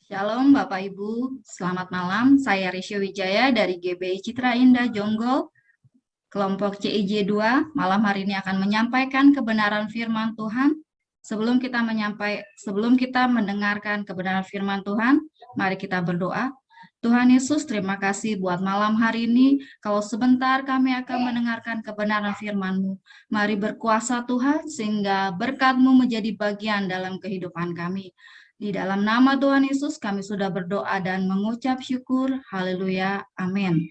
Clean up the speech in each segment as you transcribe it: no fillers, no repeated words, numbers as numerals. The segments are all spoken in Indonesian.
Shalom Bapak Ibu, selamat malam. Saya Risya Wijaya dari GBI Citra Indah Jonggol, kelompok CIJ 2. Malam hari ini akan menyampaikan kebenaran firman Tuhan. Sebelum kita mendengarkan kebenaran firman Tuhan, mari kita berdoa. Tuhan Yesus, terima kasih buat malam hari ini. Kalau sebentar kami akan mendengarkan kebenaran firman-Mu. Mari berkuasa Tuhan, sehingga berkat-Mu menjadi bagian dalam kehidupan kami. Di dalam nama Tuhan Yesus kami sudah berdoa dan mengucap syukur. Haleluya. Amin.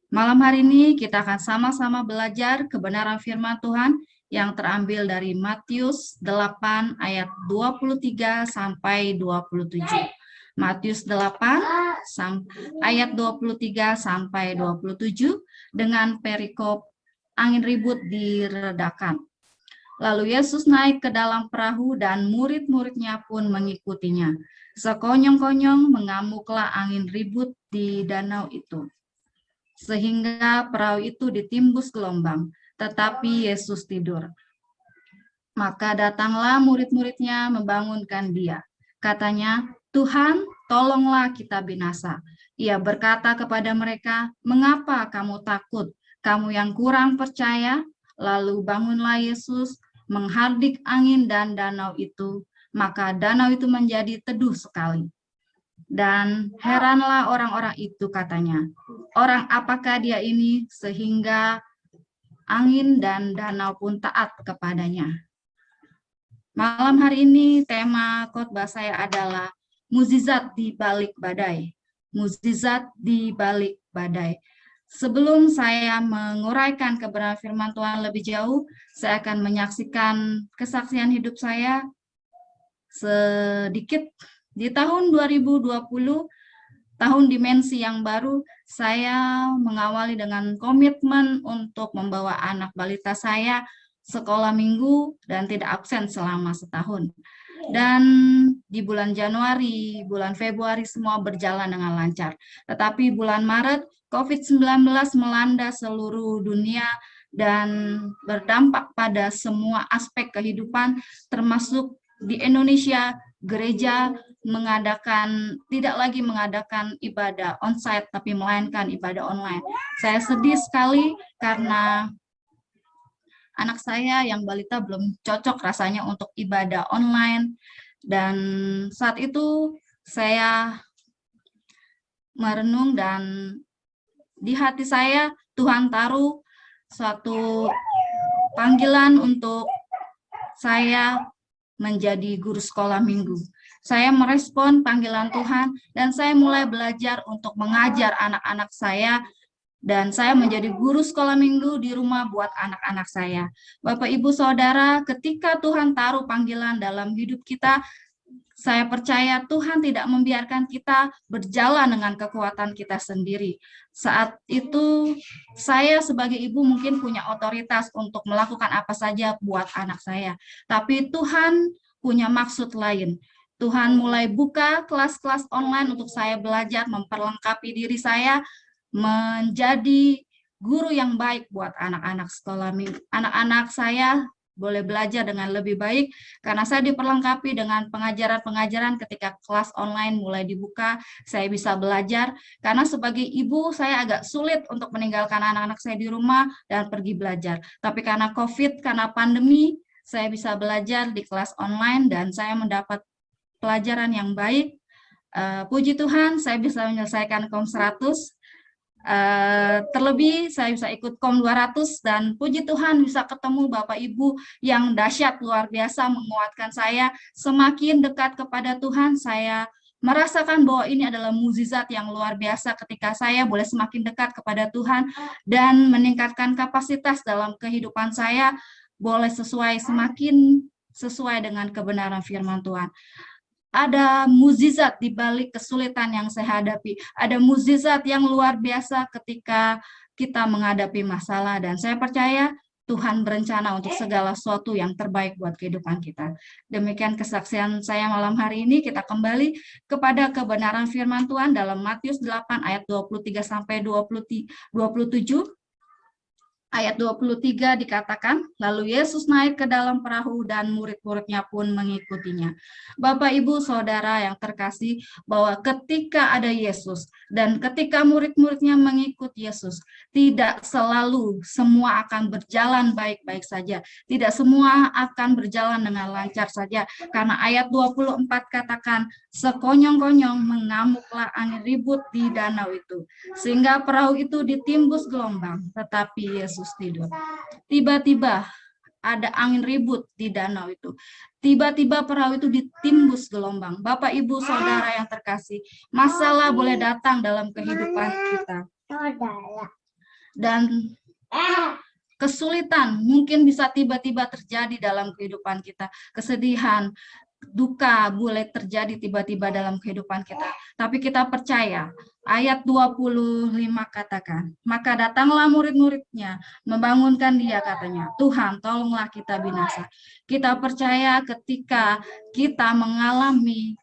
Malam hari ini kita akan sama-sama belajar kebenaran firman Tuhan yang terambil dari Matius 8 ayat 23 sampai 27. Matius 8 ayat 23 sampai 27 dengan perikop angin ribut diredakan. Lalu Yesus naik ke dalam perahu dan murid-muridnya pun mengikutinya. Sekonyong-konyong mengamuklah angin ribut di danau itu, sehingga perahu itu ditimbus gelombang, tetapi Yesus tidur. Maka datanglah murid-muridnya membangunkan dia. Katanya, "Tuhan, tolonglah kita binasa." Ia berkata kepada mereka, "Mengapa kamu takut? Kamu yang kurang percaya?" Lalu bangunlah Yesus, menghardik angin dan danau itu, maka danau itu menjadi teduh sekali. Dan heranlah orang-orang itu, katanya, "Orang apakah dia ini sehingga angin dan danau pun taat kepadanya?" Malam hari ini tema khotbah saya adalah mukjizat di balik badai. Mukjizat di balik badai. Sebelum saya menguraikan kebenaran firman Tuhan lebih jauh, saya akan menyaksikan kesaksian hidup saya sedikit. Di tahun 2020, tahun dimensi yang baru, saya mengawali dengan komitmen untuk membawa anak balita saya sekolah minggu dan tidak absen selama setahun. Dan di bulan Januari, bulan Februari semua berjalan dengan lancar. Tetapi bulan Maret, COVID-19 melanda seluruh dunia dan berdampak pada semua aspek kehidupan, termasuk di Indonesia. Gereja tidak lagi mengadakan ibadah onsite, tapi melainkan ibadah online. Saya sedih sekali karena anak saya yang balita belum cocok rasanya untuk ibadah online. Dan saat itu saya merenung dan di hati saya Tuhan taruh suatu panggilan untuk saya menjadi guru sekolah minggu. Saya merespon panggilan Tuhan dan saya mulai belajar untuk mengajar anak-anak saya, dan saya menjadi guru sekolah minggu di rumah buat anak-anak saya. Bapak, Ibu, Saudara, ketika Tuhan taruh panggilan dalam hidup kita, saya percaya Tuhan tidak membiarkan kita berjalan dengan kekuatan kita sendiri. Saat itu, saya sebagai ibu mungkin punya otoritas untuk melakukan apa saja buat anak saya. Tapi Tuhan punya maksud lain. Tuhan mulai buka kelas-kelas online untuk saya belajar memperlengkapi diri saya menjadi guru yang baik buat anak-anak sekolah minggu. Anak-anak saya boleh belajar dengan lebih baik karena saya diperlengkapi dengan pengajaran-pengajaran ketika kelas online mulai dibuka. Saya bisa belajar karena sebagai ibu saya agak sulit untuk meninggalkan anak-anak saya di rumah dan pergi belajar. Tapi karena COVID, karena pandemi, saya bisa belajar di kelas online dan saya mendapat pelajaran yang baik. Puji Tuhan, saya bisa menyelesaikan KOM 100. Terlebih saya bisa ikut KOM 200 dan puji Tuhan bisa ketemu Bapak Ibu yang dahsyat luar biasa menguatkan saya. Semakin dekat kepada Tuhan, saya merasakan bahwa ini adalah mukjizat yang luar biasa ketika saya boleh semakin dekat kepada Tuhan dan meningkatkan kapasitas dalam kehidupan saya, boleh semakin sesuai dengan kebenaran firman Tuhan. Ada mukjizat di balik kesulitan yang saya hadapi. Ada mukjizat yang luar biasa ketika kita menghadapi masalah. Dan saya percaya Tuhan berencana untuk segala sesuatu yang terbaik buat kehidupan kita. Demikian kesaksian saya malam hari ini. Kita kembali kepada kebenaran firman Tuhan dalam Matius 8 ayat 23 sampai 27. Ayat 23 dikatakan, lalu Yesus naik ke dalam perahu dan murid-muridnya pun mengikutinya. Bapak, Ibu, Saudara yang terkasih, bahwa ketika ada Yesus dan ketika murid-muridnya mengikut Yesus, tidak selalu semua akan berjalan baik-baik saja. Tidak semua akan berjalan dengan lancar saja. Karena ayat 24 katakan, sekonyong-konyong mengamuklah angin ribut di danau itu, sehingga perahu itu ditimbus gelombang, tetapi Yesus tidur. Tiba-tiba ada angin ribut di danau itu. Tiba-tiba perahu itu ditimbus gelombang. Bapak, Ibu, Saudara yang terkasih, masalah boleh datang dalam kehidupan kita. Dan kesulitan mungkin bisa tiba-tiba terjadi dalam kehidupan kita. Kesedihan, duka boleh terjadi tiba-tiba dalam kehidupan kita. Tapi kita percaya, ayat 25 katakan, maka datanglah murid-muridnya, membangunkan dia, katanya, Tuhan, tolonglah kita binasa. Kita percaya ketika kita mengalami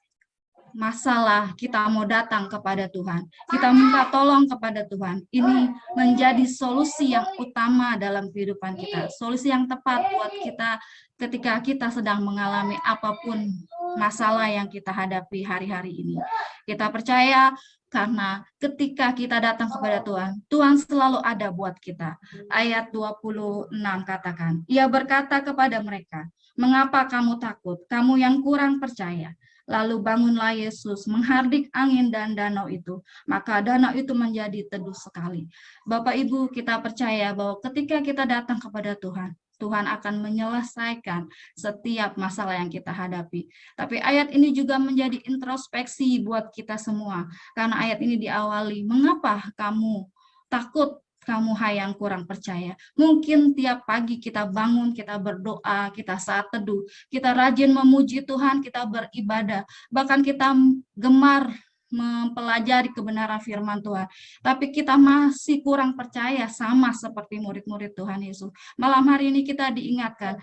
masalah, kita mau datang kepada Tuhan. Kita minta tolong kepada Tuhan. Ini menjadi solusi yang utama dalam kehidupan kita. Solusi yang tepat buat kita ketika kita sedang mengalami apapun masalah yang kita hadapi hari-hari ini. Kita percaya karena ketika kita datang kepada Tuhan, Tuhan selalu ada buat kita. Ayat 26 katakan, Ia berkata kepada mereka, mengapa kamu takut? Kamu yang kurang percaya. Lalu bangunlah Yesus menghardik angin dan danau itu. Maka danau itu menjadi teduh sekali. Bapak Ibu, kita percaya bahwa ketika kita datang kepada Tuhan, Tuhan akan menyelesaikan setiap masalah yang kita hadapi. Tapi ayat ini juga menjadi introspeksi buat kita semua. Karena ayat ini diawali, mengapa kamu takut? Kamu hai yang kurang percaya. Mungkin tiap pagi kita bangun, kita berdoa, kita saat teduh, kita rajin memuji Tuhan, kita beribadah, bahkan kita gemar mempelajari kebenaran firman Tuhan. Tapi kita masih kurang percaya, sama seperti murid-murid Tuhan Yesus. Malam hari ini kita diingatkan,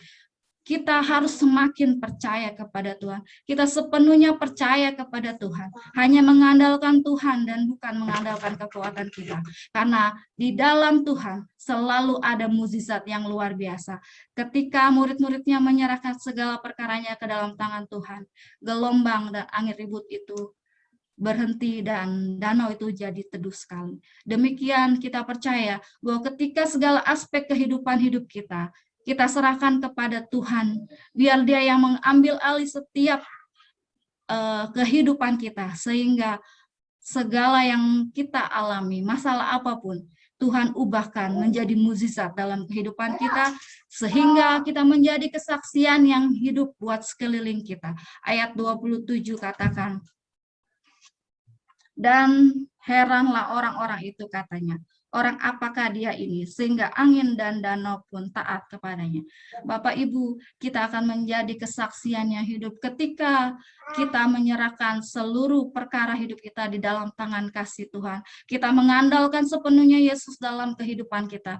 kita harus semakin percaya kepada Tuhan. Kita sepenuhnya percaya kepada Tuhan. Hanya mengandalkan Tuhan dan bukan mengandalkan kekuatan kita. Karena di dalam Tuhan selalu ada mukjizat yang luar biasa. Ketika murid-muridnya menyerahkan segala perkaranya ke dalam tangan Tuhan, gelombang dan angin ribut itu berhenti dan danau itu jadi teduh sekali. Demikian kita percaya bahwa ketika segala aspek kehidupan hidup kita serahkan kepada Tuhan, biar Dia yang mengambil alih setiap kehidupan kita, sehingga segala yang kita alami, masalah apapun, Tuhan ubahkan menjadi mukjizat dalam kehidupan kita, sehingga kita menjadi kesaksian yang hidup buat sekeliling kita. Ayat 27 katakan, dan heranlah orang-orang itu, katanya, orang apakah dia ini, sehingga angin dan danau pun taat kepadanya. Bapak Ibu, kita akan menjadi kesaksian yang hidup ketika kita menyerahkan seluruh perkara hidup kita di dalam tangan kasih Tuhan. Kita mengandalkan sepenuhnya Yesus dalam kehidupan kita.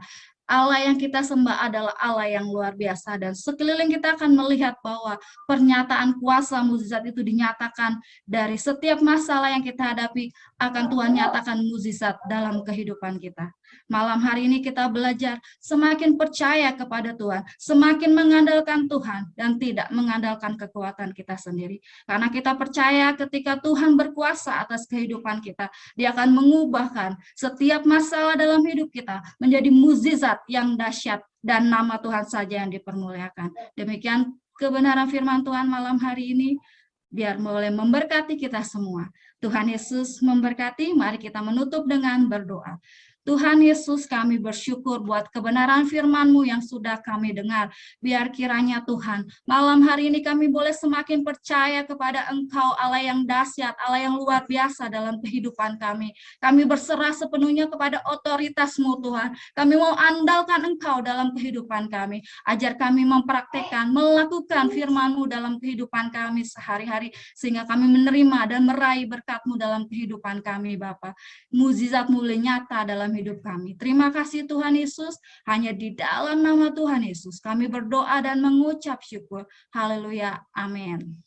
Allah yang kita sembah adalah Allah yang luar biasa, dan sekeliling kita akan melihat bahwa pernyataan kuasa mukjizat itu dinyatakan dari setiap masalah yang kita hadapi, akan Tuhan nyatakan mukjizat dalam kehidupan kita. Malam hari ini kita belajar semakin percaya kepada Tuhan, semakin mengandalkan Tuhan dan tidak mengandalkan kekuatan kita sendiri. Karena kita percaya ketika Tuhan berkuasa atas kehidupan kita, Dia akan mengubahkan setiap masalah dalam hidup kita menjadi mukjizat yang dahsyat, dan nama Tuhan saja yang dipermuliakan. Demikian kebenaran firman Tuhan malam hari ini, biar boleh memberkati kita semua. Tuhan Yesus memberkati. Mari kita menutup dengan berdoa. Tuhan Yesus, kami bersyukur buat kebenaran firman-Mu yang sudah kami dengar. Biar kiranya Tuhan, malam hari ini kami boleh semakin percaya kepada Engkau, Allah yang dahsyat, Allah yang luar biasa dalam kehidupan kami. Kami berserah sepenuhnya kepada otoritas-Mu, Tuhan. Kami mau andalkan Engkau dalam kehidupan kami. Ajar kami mempraktekkan, melakukan firman-Mu dalam kehidupan kami sehari-hari, sehingga kami menerima dan meraih berkat-Mu dalam kehidupan kami, Bapa. Mukjizat-Mu nyata dalam hidup kami. Terima kasih Tuhan Yesus, hanya di dalam nama Tuhan Yesus kami berdoa dan mengucap syukur. Haleluya, amin.